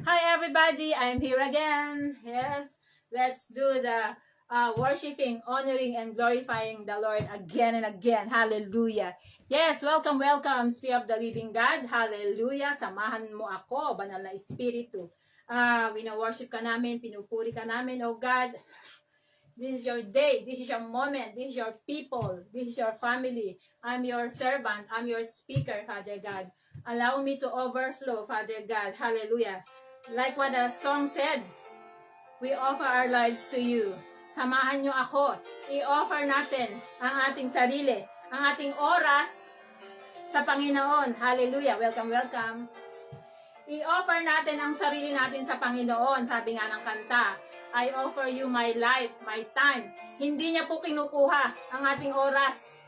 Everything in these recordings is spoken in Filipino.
Hi everybody, I'm here again. Yes, let's do the worshiping, honoring, and glorifying the Lord again and again. Hallelujah. Yes, welcome, Spirit of the Living God. Hallelujah. Samahan mo ako, Banal na Espiritu. Wina-worship ka namin, pinupuri ka namin, oh God. This is your day, this is your moment, this is your people, this is your family. I'm your servant, I'm your speaker, Father God. Allow me to overflow, Father God. Hallelujah. Like what the song said, we offer our lives to you. Samahan nyo ako. I-offer natin ang ating sarili, ang ating oras sa Panginoon. Hallelujah. Welcome. I-offer natin ang sarili natin sa Panginoon. Sabi nga ng kanta, I offer you my life, my time. Hindi niya po kinukuha ang ating oras.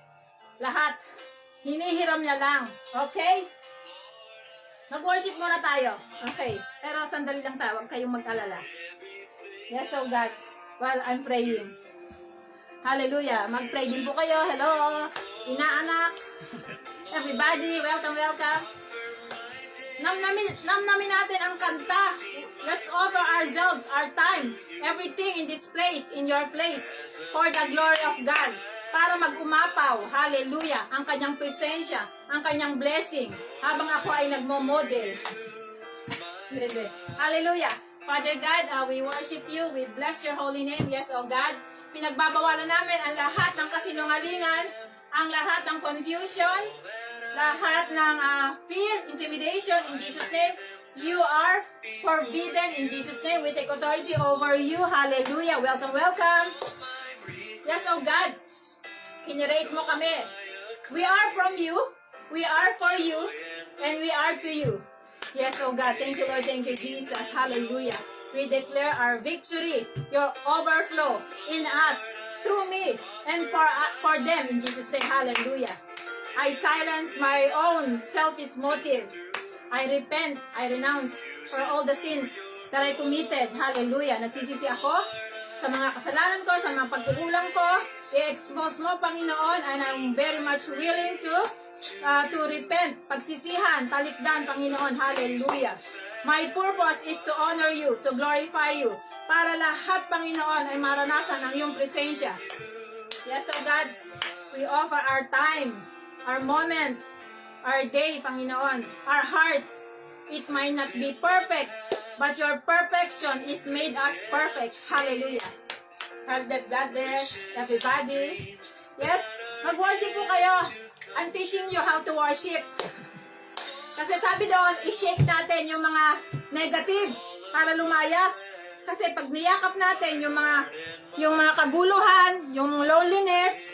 Lahat. Hinihiram niya lang. Okay? Mag-worship muna tayo. Okay. Pero sandali lang tayo. Huwag kayong mag-alala. Yes, oh God. While I'm praying. Hallelujah. Mag-pray din po kayo. Hello. Inaanak. Everybody, welcome. Namnamin natin ang kanta. Let's offer ourselves, our time, everything in this place, in your place, for the glory of God. Para mag-umapaw, hallelujah, ang kanyang presensya, ang kanyang blessing, habang ako ay nagmo-model. Hallelujah. Father God, we worship you, we bless your holy name, yes, oh God. Pinagbabawalan namin ang lahat ng kasinungalingan, ang lahat ng confusion, lahat ng fear, intimidation, in Jesus' name. You are forbidden in Jesus' name. We take authority over you. Hallelujah. Welcome. Yes, oh God. Kinirate mo kami. We are from you. We are for you. And we are to you. Yes, oh God. Thank you, Lord. Thank you, Jesus. Hallelujah. We declare our victory, your overflow in us, through me, and for them in Jesus' name. Hallelujah. I silence my own selfish motive. I repent, I renounce for all the sins that I committed. Hallelujah. Nagsisisi ako sa mga kasalanan ko, sa mga pagkukulang ko. I-expose mo, Panginoon, and I'm very much willing to repent, pagsisihan, talikdan, Panginoon. Hallelujah. My purpose is to honor you, to glorify you, para lahat, Panginoon, ay maranasan ang iyong presensya. Yes, oh God, we offer our time, our moment, our day, Panginoon, our hearts. It might not be perfect, but your perfection is made us perfect. Hallelujah. God bless, everybody. Yes, mag-worship po kayo. I'm teaching you how to worship. Kasi sabi doon, i-shake natin yung mga negative para lumayas. Kasi pag niyakap natin yung mga kaguluhan, yung loneliness,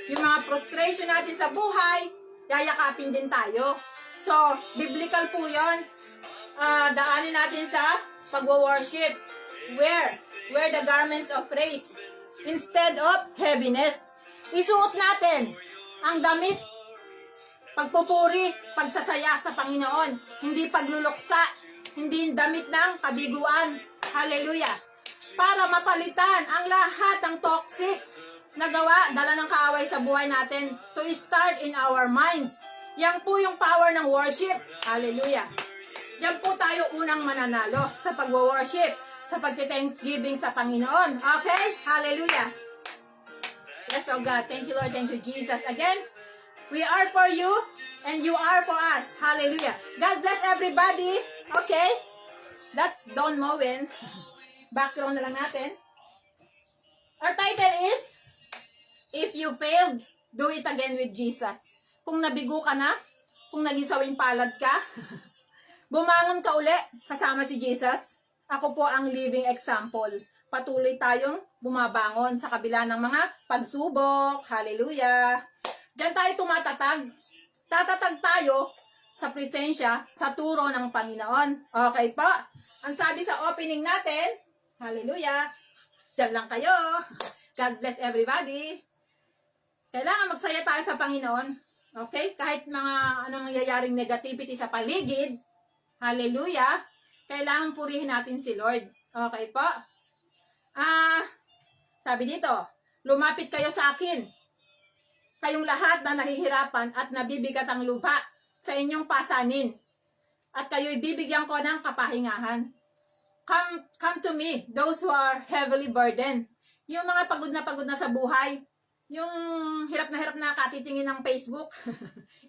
yung mga frustration natin sa buhay, yayakapin din tayo. So, biblical po yun. Daanin natin sa pag-worship. Wear the garments of praise instead of heaviness. Isuot natin ang damit, pagpupuri, pagsasaya sa Panginoon. Hindi pagluluksa, hindi damit ng kabiguan. Hallelujah. Para mapalitan ang lahat ng toxic na gawa, dala ng kaaway sa buhay natin, to start in our minds. Yan po yung power ng worship. Hallelujah. Yan po tayo unang mananalo sa pag-worship, sa pag-thanksgiving sa Panginoon. Okay? Hallelujah. Yes, oh God. Thank you, Lord. Thank you, Jesus. Again, we are for you, and you are for us. Hallelujah. God bless everybody. Okay? That's Don Moen. Background na lang natin. Our title is, If you failed, do it again with Jesus. Kung nabigo ka na, kung naging sawing palad ka, bumangon ka uli kasama si Jesus. Ako po ang living example. Patuloy tayong bumabangon sa kabila ng mga pagsubok. Hallelujah. Diyan tayo tumatatag. Tatatag tayo sa presensya, sa turo ng Panginoon. Okay po? Ang sabi sa opening natin, hallelujah. Diyan lang kayo. God bless everybody. Kailangan magsaya tayo sa Panginoon. Okay? Kahit mga anong nangyayaring negativity sa paligid, hallelujah, kailangan purihin natin si Lord. Okay po? Sabi dito, lumapit kayo sa akin. Kayong lahat na nahihirapan at nabibigat ang lupa sa inyong pasanin. At kayo'y bibigyan ko ng kapahingahan. Come to me, those who are heavily burdened. Yung mga pagod na sa buhay, yung hirap na katitingin ng Facebook.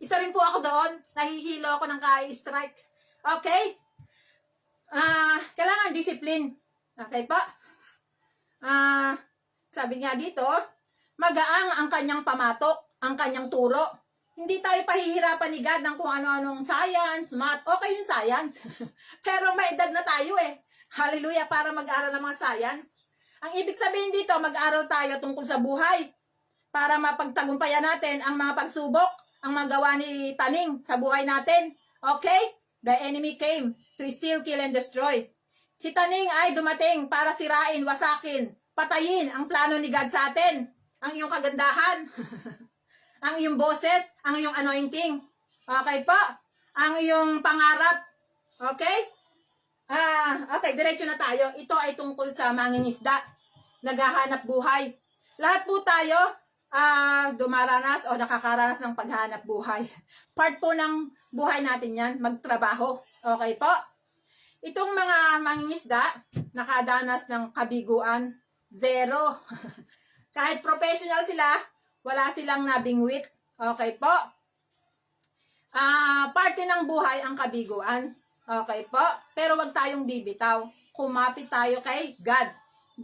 Isa rin po ako doon, nahihilo ako ng ka-strike. Okay? Kailangan discipline. Okay pa? Sabi nga dito, magaang ang kanyang pamatok, ang kanyang turo. Hindi tayo pahihirapan ni God ng kung ano-anong science, math. Okay yung science. Pero may edad na tayo eh. Hallelujah, para mag-aral ng mga science. Ang ibig sabihin dito, mag-aral tayo tungkol sa buhay para mapagtagumpayan natin ang mga pagsubok, ang mga gawa ni Taning sa buhay natin. Okay? The enemy came to steal, kill, and destroy. Si Taning ay dumating para sirain, wasakin, patayin ang plano ni God sa atin. Ang iyong kagandahan, ang iyong boses, ang iyong anointing. Okay po? Ang iyong pangarap. Okay? Okay, diretso na tayo. Ito ay tungkol sa mangingisda, naghahanap buhay. Lahat po tayo dumaranas o nakakaranas ng paghanap buhay. Part po ng buhay natin yan, magtrabaho. Okay po? Itong mga mangingisda, nakadanas ng kabiguan, zero. Kahit professional sila, wala silang nabingwit. Okay po? Parte ng buhay ang kabiguan. Okay po? Pero wag tayong bibitaw. Kumapit tayo kay God.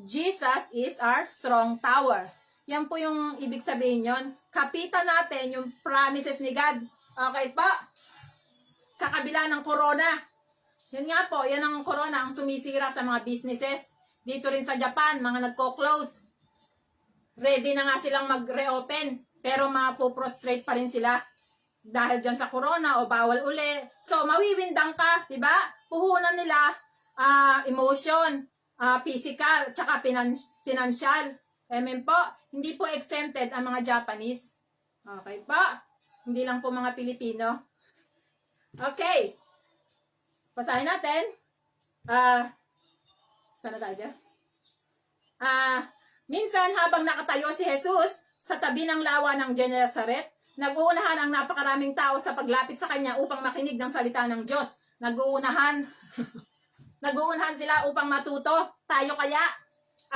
Jesus is our strong tower. Yan po yung ibig sabihin yon. Kapitan natin yung promises ni God. Okay po? Sa kabila ng corona. Yan nga po, yan ang corona ang sumisira sa mga businesses. Dito rin sa Japan, mga nagko-close. Ready na nga silang mag-reopen. Pero mapoprostrate pa rin sila. Dahil dyan sa corona o bawal uli. So, mawiwindang ka, diba? Puhunan nila emotion, physical, tsaka financial. Amen po. Hindi po exempted ang mga Japanese. Okay po. Hindi lang po mga Pilipino. Okay. Basahin natin. Saan na tayo dyan? Minsan habang nakatayo si Jesus sa tabi ng lawa ng Genesaret, nag-uunahan ang napakaraming tao sa paglapit sa kanya upang makinig ng salita ng Diyos. Nag-uunahan sila upang matuto. Tayo kaya?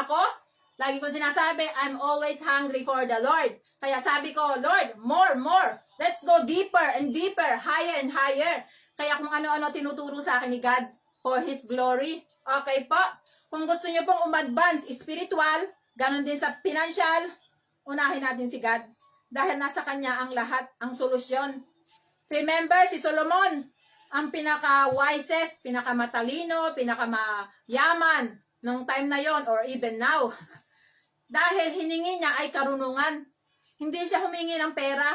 Ako? Lagi ko sinasabi, I'm always hungry for the Lord. Kaya sabi ko, Lord, more. Let's go deeper and deeper, higher and higher. Kaya kung ano-ano tinuturo sa akin ni God for His glory. Okay po? Kung gusto niyo pong umadvance spiritual, ganun din sa financial, unahin natin si God. Dahil nasa Kanya ang lahat, ang solusyon. Remember, si Solomon, ang pinaka-wisest, pinaka-matalino, pinaka-mayaman nung time na yon or even now. Dahil hiningi niya ay karunungan. Hindi siya humingi ng pera.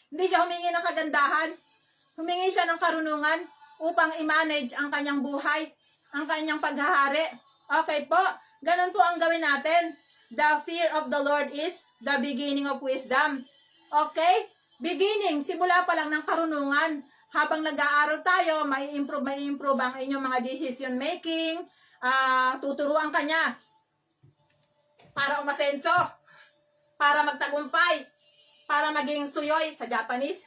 Hindi siya humingi ng kagandahan. Humingi siya ng karunungan upang i-manage ang kanyang buhay, ang kanyang paghahari. Okay po? Ganun po ang gawin natin. The fear of the Lord is the beginning of wisdom. Okay? Beginning, simula pa lang ng karunungan. Habang nag-aaral tayo, may improve ang inyong mga decision making. Tuturuan ka niya para umasenso, para magtagumpay, para maging suyoy sa Japanese,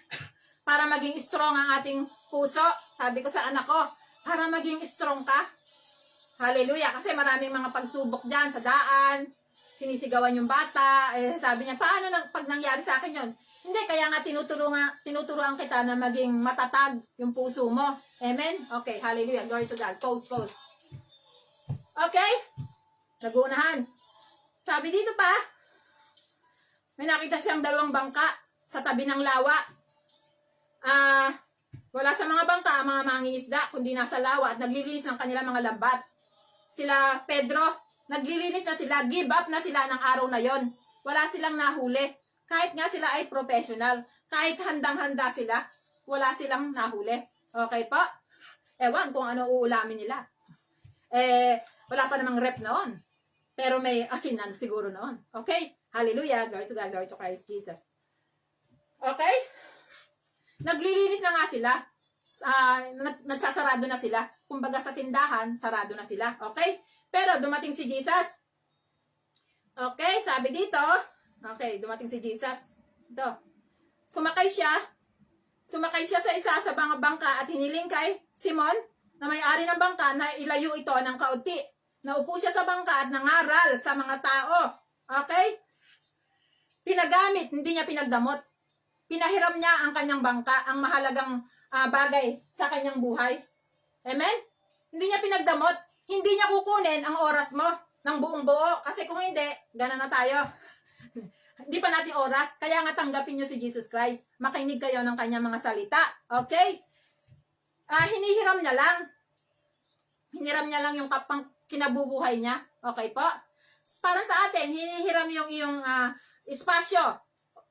para maging strong ang ating puso. Sabi ko sa anak ko, para maging strong ka. Hallelujah. Kasi maraming mga pagsubok dyan sa daan, sinisigawan yung bata. Sabi niya, paano pag nangyari sa akin yun? Hindi, kaya nga tinuturuan kita na maging matatag yung puso mo. Amen? Okay, hallelujah. Glory to God. Pose. Okay? Nag-uunahan. Sabi dito pa, may nakita siyang dalawang bangka sa tabi ng lawa. Wala sa mga bangka ang mga mangingisda, kundi nasa lawa at naglilinis ng kanilang mga lambat. Sila Pedro, naglilinis na sila, give up na sila ng araw na yon. Wala silang nahuli. Kahit nga sila ay professional, kahit handang-handa sila, wala silang nahuli. Okay po? Ewan kung ano uulamin nila. Wala pa namang rep noon. Pero may asinan siguro noon. Okay? Hallelujah. Glory to God. Glory to Christ Jesus. Okay? Naglilinis na nga sila. Nagsasarado na sila. Kumbaga sa tindahan, sarado na sila. Okay? Pero dumating si Jesus. Okay? Sabi dito, okay, dumating si Jesus. Ito. Sumakay siya sa isa sa mga bangka at hiniling kay Simon, na may-ari ng bangka na ilayo ito ng kaunti. Naupo siya sa bangka at nangaral sa mga tao. Okay? Pinagamit, hindi niya pinagdamot. Pinahiram niya ang kanyang bangka, ang mahalagang bagay sa kanyang buhay. Amen? Hindi niya pinagdamot. Hindi niya kukunin ang oras mo ng buong buo. Kasi kung hindi, gana na tayo. Hindi pa natin oras. Kaya nga tanggapin niyo si Jesus Christ. Makinig kayo ng kanyang mga salita. Okay? Hinihiram niya lang. Hiniram niya lang yung kinabubuhay niya. Okay po? Para sa atin, hinihiram yung iyong espasyo.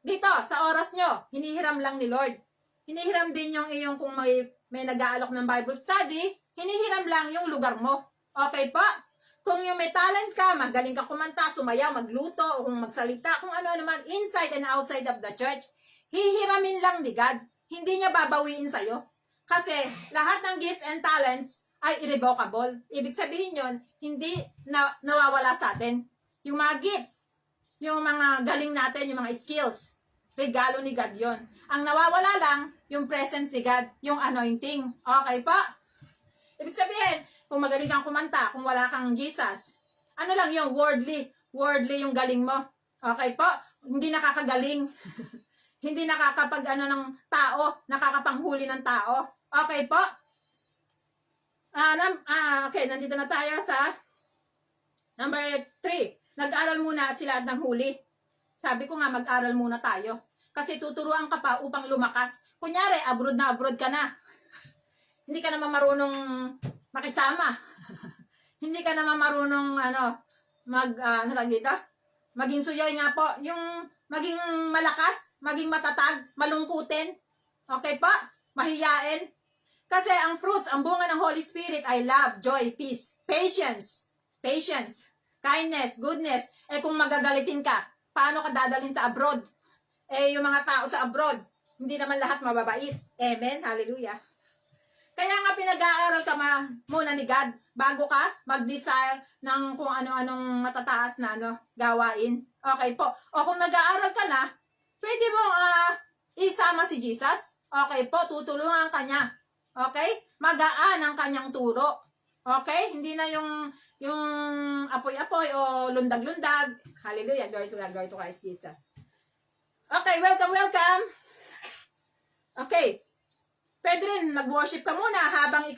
Dito, sa oras nyo, hinihiram lang ni Lord. Hinihiram din yung iyong kung may nag-aalok ng Bible study, hinihiram lang yung lugar mo. Okay po? Kung yung may talent ka, magaling ka kumanta, sumayaw, magluto, o kung magsalita, kung ano-ano man, inside and outside of the church, hihiramin lang ni God. Hindi niya babawiin sa'yo. Kasi lahat ng gifts and talents ay irrevocable. Ibig sabihin yon, hindi nawawala sa atin. Yung mga gifts, yung mga galing natin, yung mga skills, regalo ni God yon. Ang nawawala lang, yung presence ni God, yung anointing. Okay po? Ibig sabihin, kung magaling kang kumanta, kung wala kang Jesus, ano lang yung worldly yung galing mo. Okay po? Hindi nakakagaling. Hindi nakakapag ng tao, nakakapanghuli ng tao. Okay po? Okay, nandito na tayo sa number 3. Nag-aral muna sila ng huli. Sabi ko nga, mag-aral muna tayo. Kasi tuturuan ka pa upang lumakas. Kunyari, abroad na abroad ka na. Hindi ka naman marunong makisama. Hindi ka naman marunong, maging suyoy nga po. Yung maging malakas, maging matatag, malungkutin. Okay pa? Mahiyain. Kasi ang fruits, ang bunga ng Holy Spirit ay love, joy, peace, patience, kindness, goodness. Kung magagalitin ka, paano ka dadalhin sa abroad? Yung mga tao sa abroad, hindi naman lahat mababait. Amen? Hallelujah. Kaya nga pinag-aaral ka muna ni God bago ka mag-desire ng kung ano-anong matataas na gawain. Okay po. O kung nag-aaral ka na, pwede mo isama si Jesus. Okay po, tutulungan ka niya. Okay? Magaan ang kanyang turo. Okay? Hindi na yung apoy-apoy o lundag-lundag. Hallelujah. Glory to God. Glory to Christ Jesus. Okay, welcome. Okay. Pwede rin mag-worship ka muna habang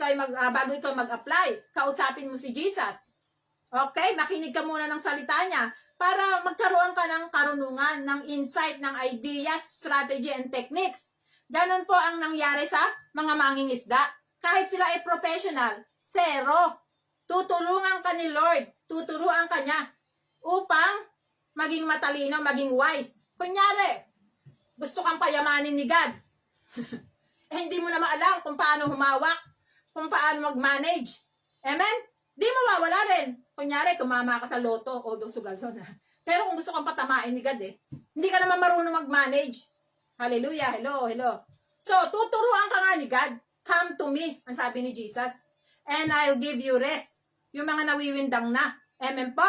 bago ikaw mag-apply. Kausapin mo si Jesus. Okay? Makinig ka muna ng salita niya para magkaroon ka ng karunungan, ng insight, ng ideas, strategy, and techniques. Ganon po ang nangyari sa mga mangingisda. Kahit sila ay professional, zero. Tutulungan ka ni Lord, tuturuan ka niya upang maging matalino, maging wise. Kunyari, gusto kang payamanin ni God. Hindi mo na maalam kung paano humawak, kung paano mag-manage. Amen? Di mawawala rin. Kunyari, tumama ka sa loto, o sugal doon. Pero kung gusto kang patamain ni God, hindi ka naman marunong mag-manage. Hallelujah. Hello. So, tuturuan ka nga ni God. Come to me, ang sabi ni Jesus. And I'll give you rest. Yung mga nawiwindang na. Amen po.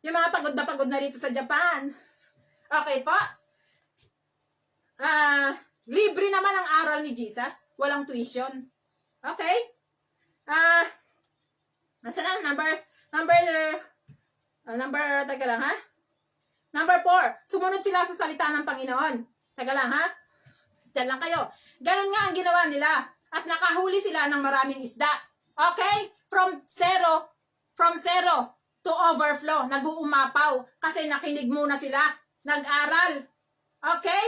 Yung mga pagod na rito sa Japan. Okay po. Libre naman ang aral ni Jesus. Walang tuition. Okay? Nasa na? Teka lang ha? Number 4. Sumunod sila sa salita ng Panginoon. Teka lang ha? Diyan lang kayo. Ganon nga ang ginawa nila. At nakahuli sila ng maraming isda. Okay? From zero to overflow. Nag-uumapaw. Kasi nakinig muna sila. Nag-aral. Okay?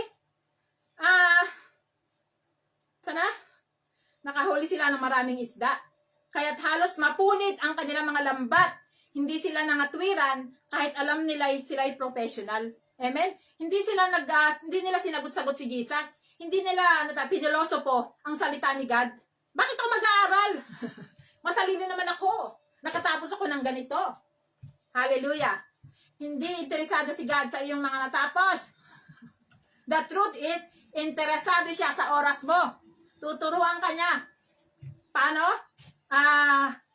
Sana? Nakahuli sila ng maraming isda. Kaya't halos mapunit ang kanilang mga lambat. Hindi sila nangatwiran kahit alam nila sila ay professional. Amen? Hindi nila sinagot-sagot si Jesus. Hindi nila piniloso po ang salita ni God. Bakit ako mag-aaral? Matalino naman ako. Nakatapos ako ng ganito. Hallelujah. Hindi interesado si God sa iyong mga natapos. The truth is, interesado siya sa oras mo. Tuturuan ka niya. Paano?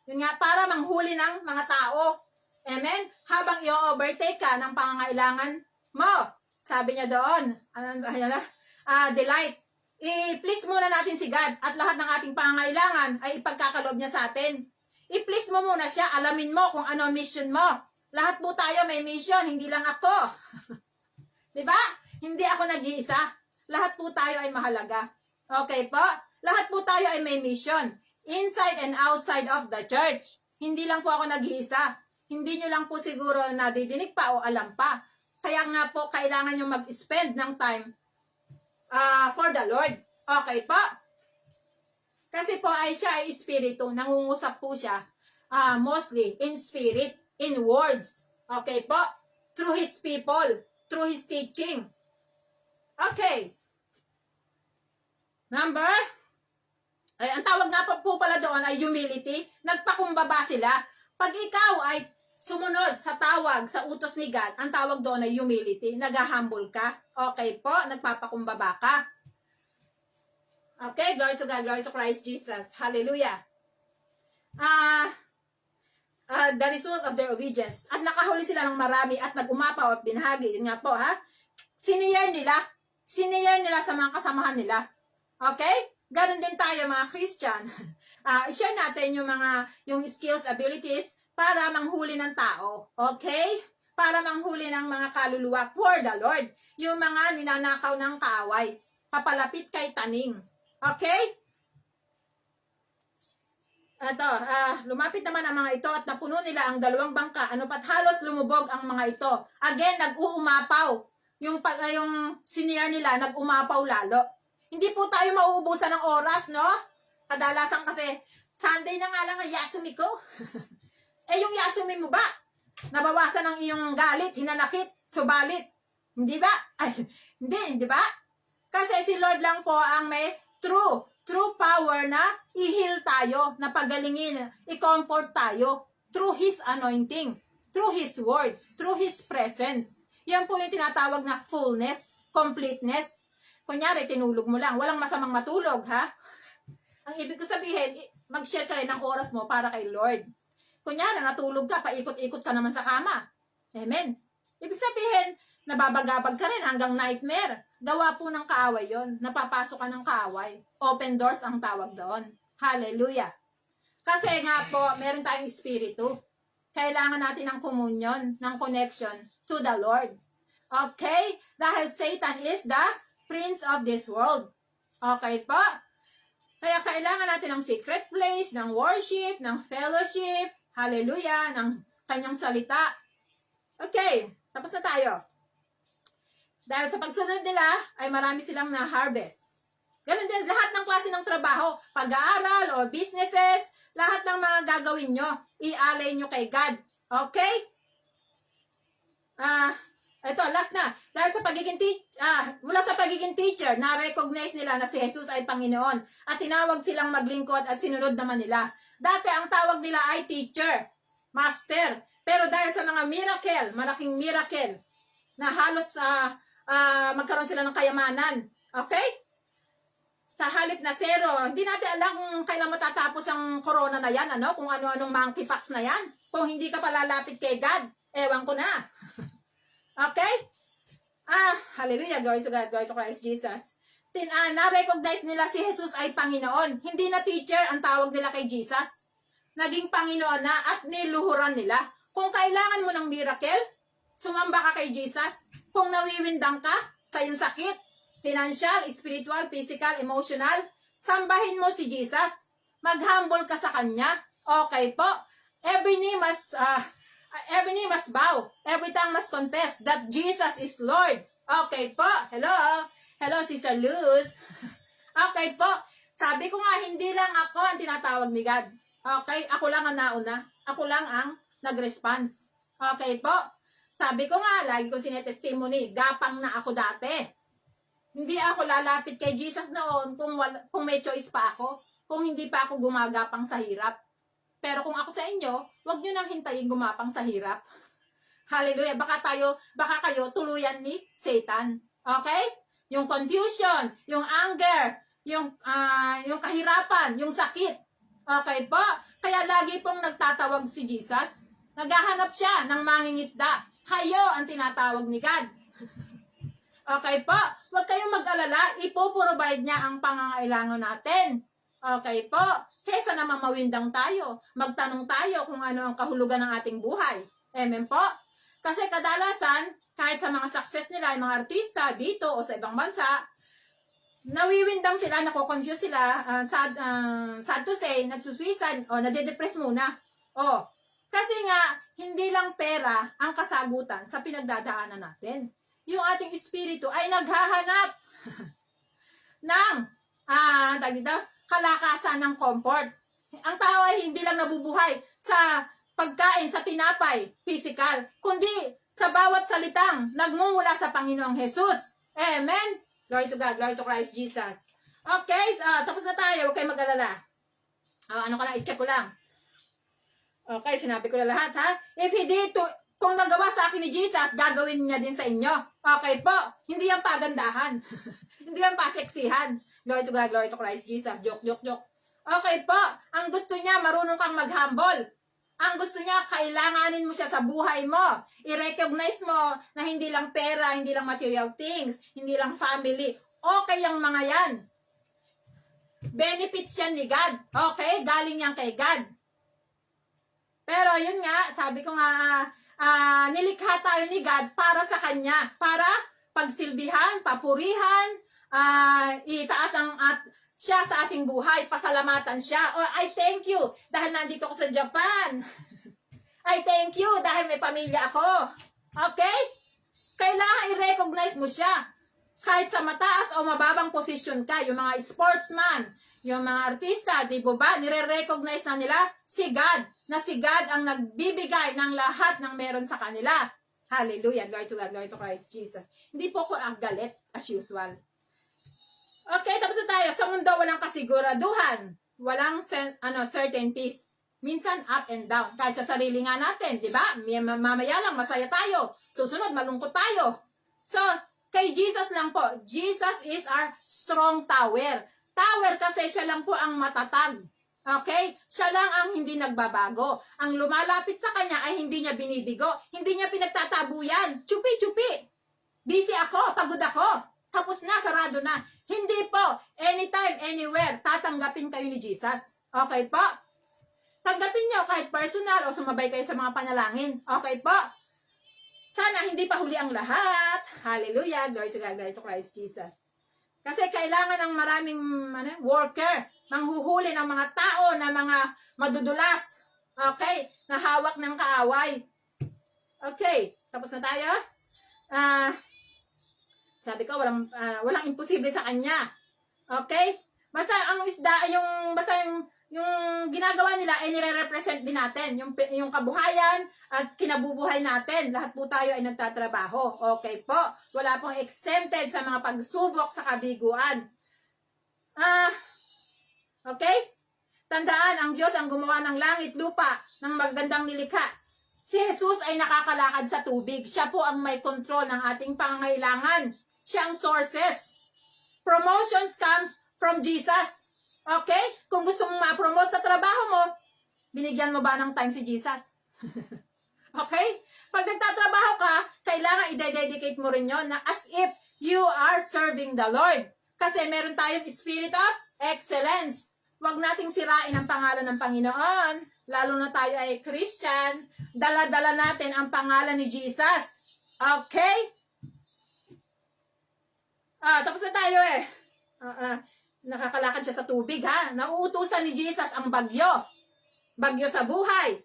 Yun nga, para manghuli ng mga tao. Amen? Habang i-overtake ka ng pangangailangan mo. Sabi niya doon, delight. I-please muna natin si God at lahat ng ating pangangailangan ay ipagkakaloob niya sa atin. I-please mo muna siya, alamin mo kung ano mission mo. Lahat po tayo may mission, hindi lang ako. Diba? Hindi ako nag-iisa. Lahat po tayo ay mahalaga. Okay po? Lahat po tayo ay may mission. Inside and outside of the church. Hindi lang po ako nag-iisa. Hindi nyo lang po siguro nadidinig pa o alam pa. Kaya nga po, kailangan nyo mag-spend ng time for the Lord. Okay po? Kasi po ay siya ay espiritu. Nangungusap po siya mostly in spirit, in words. Okay po? Through His people, through His teaching. Okay. Number? Ay, ang tawag nga po pala doon ay humility. Nagpakumbaba sila. Pag ikaw ay sumunod sa tawag, sa utos ni God, ang tawag doon ay humility. Nag-humble ka. Okay po? Nagpapakumbaba ka. Okay? Glory to God. Glory to Christ Jesus. Hallelujah. The result of their obedience. At nakahuli sila ng marami at nag-umapaw at binahagi. Yun nga po, ha? Siniyar nila. Siniyar nila sa mga kasamahan nila. Okay? Ganon din tayo mga Christian. I-share natin yung skills, abilities para manghuli ng tao. Okay? Para manghuli ng mga kaluluwa for the Lord. Yung mga ninanakaw ng kaaway. Papalapit kay taning. Okay? Ito, lumapit naman ang mga ito at napuno nila ang 2 bangka. Ano pat halos lumubog ang mga ito. Again, nag-uumapaw. Yung siniyar nila, nag-umapaw lalo. Hindi po tayo mauubusan ng oras, no? Kadalasan kasi, Sunday na nga lang ang yasumi ko. Yung yasumi mo ba? Nabawasan ang iyong galit, hinanakit, subalit. Hindi ba? Ay, hindi ba? Kasi si Lord lang po ang may true power na i-heal tayo, na pagalingin, i-comfort tayo through His anointing, through His word, through His presence. Yan po yung tinatawag na fullness, completeness. Kunyari, tinulog mo lang. Walang masamang matulog, ha? Ang ibig ko sabihin, mag-share ka rin ng oras mo para kay Lord. Kunyari, natulog ka, paikot-ikot ka naman sa kama. Amen. Ibig sabihin, nababagabag ka rin hanggang nightmare. Gawa po ng kaaway yon. Napapasok ka ng kaaway. Open doors ang tawag doon. Hallelujah. Kasi nga po, meron tayong espiritu. Kailangan natin ng communion, ng connection to the Lord. Okay? Dahil Satan is the prince of this world. Okay po? Kaya kailangan natin ng secret place, ng worship, ng fellowship, hallelujah, ng kanyang salita. Okay, tapos na tayo. Dahil sa pagsunod nila, ay marami silang na-harvest. Ganun din, lahat ng klase ng trabaho, pag-aaral o businesses, lahat ng mga gagawin nyo, i-alay nyo kay God. Okay? Ito, last na. Dahil sa mula sa pagiging teacher, na-recognize nila na si Jesus ay Panginoon at tinawag silang maglingkod at sinunod naman nila. Dati ang tawag nila ay teacher, master. Pero dahil sa mga miracle, malaking miracle, na halos magkaroon sila ng kayamanan. Okay? Sa halip na 0, hindi natin alam kung kailan matatapos ang corona na yan, ano? Kung ano-anong monkeypox na yan. Kung hindi ka palalapit kay God, ewan ko na. Okay? Hallelujah, glory to God, glory to Christ Jesus. Na-recognize nila si Jesus ay Panginoon. Hindi na teacher ang tawag nila kay Jesus. Naging Panginoon na at niluhuran nila. Kung kailangan mo ng miracle, sumamba ka kay Jesus. Kung nawiwindang ka sa iyong sakit, financial, spiritual, physical, emotional, sambahin mo si Jesus. Mag-humble ka sa Kanya. Okay po? Every knee must bow. Every tongue must confess that Jesus is Lord. Okay po? Hello? Hello, Sister Luz. Okay po? Sabi ko nga, hindi lang ako ang tinatawag ni God. Okay? Ako lang ang nauna. Ako lang ang nag-response. Okay po? Sabi ko nga, lagi ko sinetestimony, gapang na ako dati. Hindi ako lalapit kay Jesus noon kung may choice pa ako. Kung hindi pa ako gumagapang sa hirap. Pero kung ako sa inyo, wag nyo nang hintayin gumapang sa hirap. Hallelujah. Baka kayo tuluyan ni Satan. Okay? Yung confusion, yung anger, yung kahirapan, yung sakit. Okay po? Kaya lagi pong nagtatawag si Jesus. Naghahanap siya ng mangingisda. Kayo ang tinatawag ni God. Okay po? Huwag kayong mag-alala, ipoprovide niya ang pangangailangan natin. Okay po? Kesa naman mawindang tayo, magtanong tayo kung ano ang kahulugan ng ating buhay. Amen po? Kasi kadalasan, kahit sa mga success nila, yung mga artista dito o sa ibang bansa, nawiwindang sila, nako-confuse sila, sad to say, nagsusuicide, o nade-depress muna. O, kasi nga, hindi lang pera ang kasagutan sa pinagdadaanan natin. Yung ating espiritu ay naghahanap ng kalakasan ng comfort. Ang tao ay hindi lang nabubuhay sa pagkain, sa tinapay, physical, kundi sa bawat salitang nagmumula sa Panginoong Jesus. Amen? Glory to God, glory to Christ Jesus. Okay, tapos na tayo, huwag kayong mag-alala. Ano ka lang, i-check ko lang. Okay, sinabi ko na lahat, ha? If he did kung nagawa sa akin ni Jesus, gagawin niya din sa inyo. Okay po, hindi yan pagandahan. Hindi yan paseksihan. Glory to God, glory to Christ Jesus. Joke, joke, joke. Okay po, ang gusto niya, marunong kang mag-humble. Ang gusto niya, kailanganin mo siya sa buhay mo. I-recognize mo na hindi lang pera, hindi lang material things, hindi lang family. Okay yung mga yan. Benefits yan ni God. Okay? Galing yan kay God. Pero yun nga, sabi ko nga, nilikha tayo ni God para sa Kanya. Para pagsilbihan, papurihan, itaas ang siya sa ating buhay, pasalamatan siya. Oh, I thank you dahil nandito ako sa Japan. I thank you dahil may pamilya ako. Okay? Kailangan i-recognize mo siya. Kahit sa mataas o mababang posisyon ka, yung mga sportsman, yung mga artista, di ba ba, nire-recognize na nila si God, na si God ang nagbibigay ng lahat ng meron sa kanila. Hallelujah. Glory to God, glory to Christ Jesus. Hindi po ako galit as usual. Okay, tapos na tayo. Sa mundo, walang kasiguraduhan. Walang certainties. Minsan, up and down. Kahit sa sarili nga natin, di ba? Mamaya lang, masaya tayo. Susunod, malungkot tayo. So, kay Jesus lang po. Jesus is our strong tower. Tower kasi siya lang po ang matatag. Okay? Siya lang ang hindi nagbabago. Ang lumalapit sa kanya ay hindi niya binibigo. Hindi niya pinagtatabuyan. Chupi-chupi. Busy ako, pagod ako. Tapos na, sarado na. Hindi po. Anytime, anywhere, tatanggapin kayo ni Jesus. Okay po? Tanggapin nyo kahit personal o sumabay kayo sa mga panalangin. Okay po? Sana hindi pa huli ang lahat. Hallelujah. Glory to God, glory to Christ Jesus. Kasi kailangan ng maraming worker, manghuhuli ng mga tao na mga madudulas. Okay? Na hawak ng kaaway. Okay. Tapos na tayo. Sabi ko, walang imposible sa kanya. Okay? Basta ang isda, yung ginagawa nila ay nire-represent din natin. Yung kabuhayan at kinabubuhay natin. Lahat po tayo ay nagtatrabaho. Okay po? Wala pong exempted sa mga pagsubok sa kabiguan. Okay? Tandaan, ang Diyos ang gumawa ng langit, lupa, ng magandang nilikha. Si Jesus ay nakakalakad sa tubig. Siya po ang may control ng ating pangangailangan. Siya ang sources. Promotions come from Jesus. Okay? Kung gusto mong ma-promote sa trabaho mo, binigyan mo ba ng time si Jesus? Okay? Pag nagtatrabaho ka, kailangan i-dedicate mo rin yon na as if you are serving the Lord. Kasi meron tayong spirit of excellence. Huwag nating sirain ang pangalan ng Panginoon. Lalo na tayo ay Christian. Dala-dala natin ang pangalan ni Jesus. Okay? Tapos na tayo eh. Nakakalakad siya sa tubig, ha? Nauutusan ni Jesus ang bagyo. Bagyo sa buhay.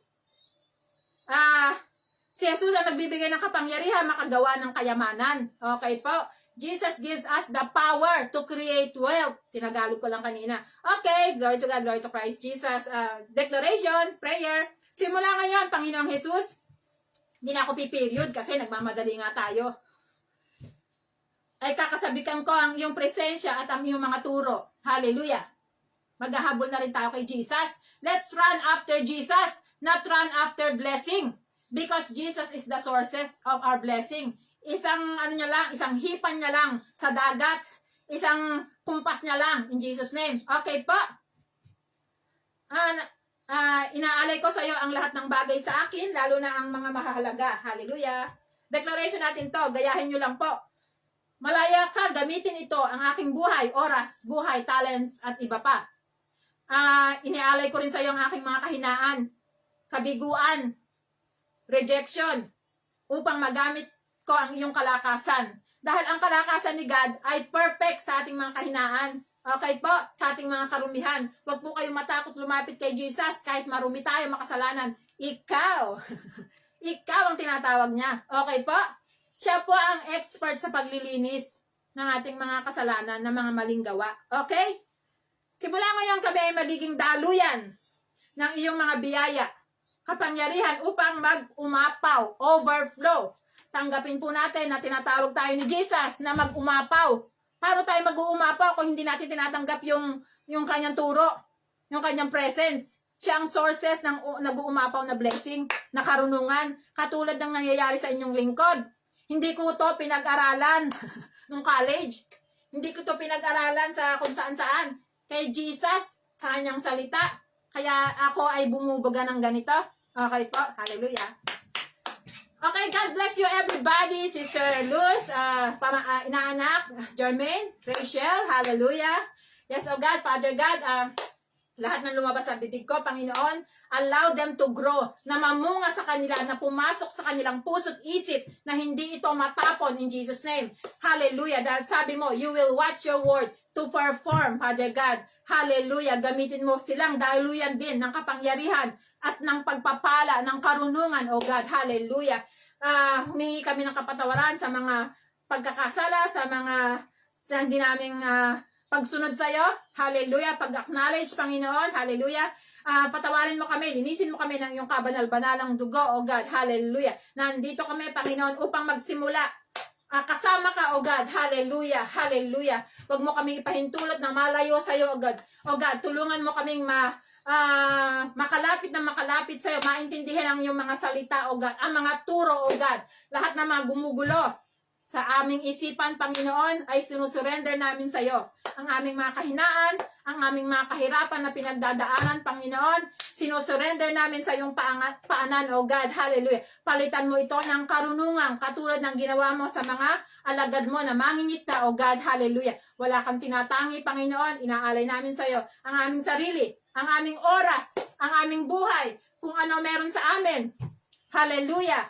Si Jesus ang nagbibigay ng kapangyarihan, makagawa ng kayamanan. Okay po? Jesus gives us the power to create wealth. Tinagalog ko lang kanina. Okay, glory to God, glory to Christ Jesus. Declaration, prayer. Simula ngayon, Panginoong Jesus. Hindi na ako piperiod kasi nagmamadali nga tayo. Ay kakasabikan ko ang iyong presensya at ang iyong mga turo. Hallelujah. Maghahabol na rin tayo kay Jesus. Let's run after Jesus, not run after blessing. Because Jesus is the sources of our blessing. Isang isang hipan niya lang sa dagat, isang kumpas niya lang in Jesus name. Okay po? Inaalay ko sa iyo ang lahat ng bagay sa akin, lalo na ang mga mahahalaga. Hallelujah. Declaration natin to, gayahin nyo lang po. Malaya ka, gamitin ito, ang aking buhay, oras, buhay, talents, at iba pa. Inialay ko rin sa iyo ang aking mga kahinaan, kabiguan, rejection, upang magamit ko ang iyong kalakasan. Dahil ang kalakasan ni God ay perfect sa ating mga kahinaan. Okay po, sa ating mga karumihan. Huwag po kayong matakot lumapit kay Jesus kahit marumi tayo, makasalanan. Ikaw, ikaw ang tinatawag niya. Okay po? Siya po ang expert sa paglilinis ng ating mga kasalanan, ng mga maling gawa. Okay? Simula ngayon kami ay magiging daluyan ng iyong mga biyaya, kapangyarihan upang mag-umapaw, overflow. Tanggapin po natin na tinatawag tayo ni Jesus na mag-umapaw. Paano tayo mag-uumapaw kung hindi natin tinatanggap yung kanyang turo, yung kanyang presence? Siya ang sources ng nag-uumapaw na blessing, na karunungan, katulad ng nangyayari sa inyong lingkod. Hindi ko to pinag-aralan nung college. Hindi ko to pinag-aralan sa kung saan-saan. Kay Jesus, sa kanyang salita. Kaya ako ay bumubuga ng ganito. Okay po. Hallelujah. Okay, God bless you everybody. Sister Luz, inaanak, Jermaine, Rachel, hallelujah. Yes, oh God, Father God, lahat ng lumabas sa bibig ko, Panginoon, allow them to grow, na mamunga sa kanila, na pumasok sa kanilang puso't isip, na hindi ito matapon in Jesus' name. Hallelujah. Dahil sabi mo, you will watch your word to perform, Father God. Hallelujah. Gamitin mo silang daluyan din ng kapangyarihan at ng pagpapala, ng karunungan, oh God. Hallelujah. Humingi kami ng kapatawaran sa mga pagkakasala, sa hindi naming pagsunod sa iyo. Hallelujah. Pag-acknowledge, Panginoon. Hallelujah. Patawarin mo kami, linisin mo kami ng iyong kabanal-banalang dugo, oh God. Hallelujah. Nandito kami, Panginoon, upang magsimula. Kasama ka, oh God. Hallelujah. Hallelujah. Huwag mo kami ipahintulot ng malayo sa iyo, oh God. Oh God, tulungan mo kaming makalapit sa iyo, maintindihan ang iyong mga salita, o God, ang mga turo, o God, lahat ng mga gumugulo sa aming isipan, Panginoon, ay sinusurrender namin sa iyo. Ang aming mga kahinaan, ang aming mga kahirapan na pinagdadaanan, Panginoon, sinusurrender namin sa iyong paanan, o God, hallelujah. Palitan mo ito ng karunungan, katulad ng ginawa mo sa mga alagad mo na mangingisda, o God, hallelujah. Wala kang tinatangi, Panginoon, inaalay namin sa iyo ang aming sarili, ang aming oras, ang aming buhay, kung ano meron sa amin. Hallelujah.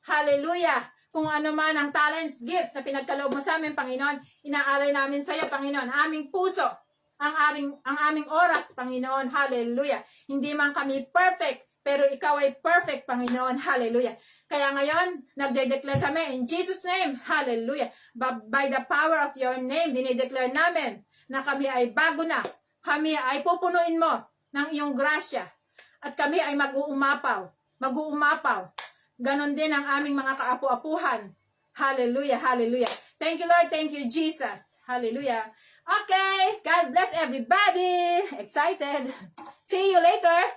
Hallelujah. Kung ano man ang talents, gifts na pinagkaloob mo sa amin, Panginoon, inaalay namin sa iyo, Panginoon, aming puso, ang aming oras, Panginoon. Hallelujah. Hindi man kami perfect, pero ikaw ay perfect, Panginoon. Hallelujah. Kaya ngayon, nagde-declare kami in Jesus' name. Hallelujah. By the power of your name, dinideclare namin na kami ay bago na. Kami ay pupunuin mo ng iyong grasya. At kami ay mag-uumapaw. Mag-uumapaw. Ganon din ang aming mga kaapu-apuhan. Hallelujah, hallelujah. Thank you, Lord. Thank you, Jesus. Hallelujah. Okay. God bless everybody. Excited. See you later.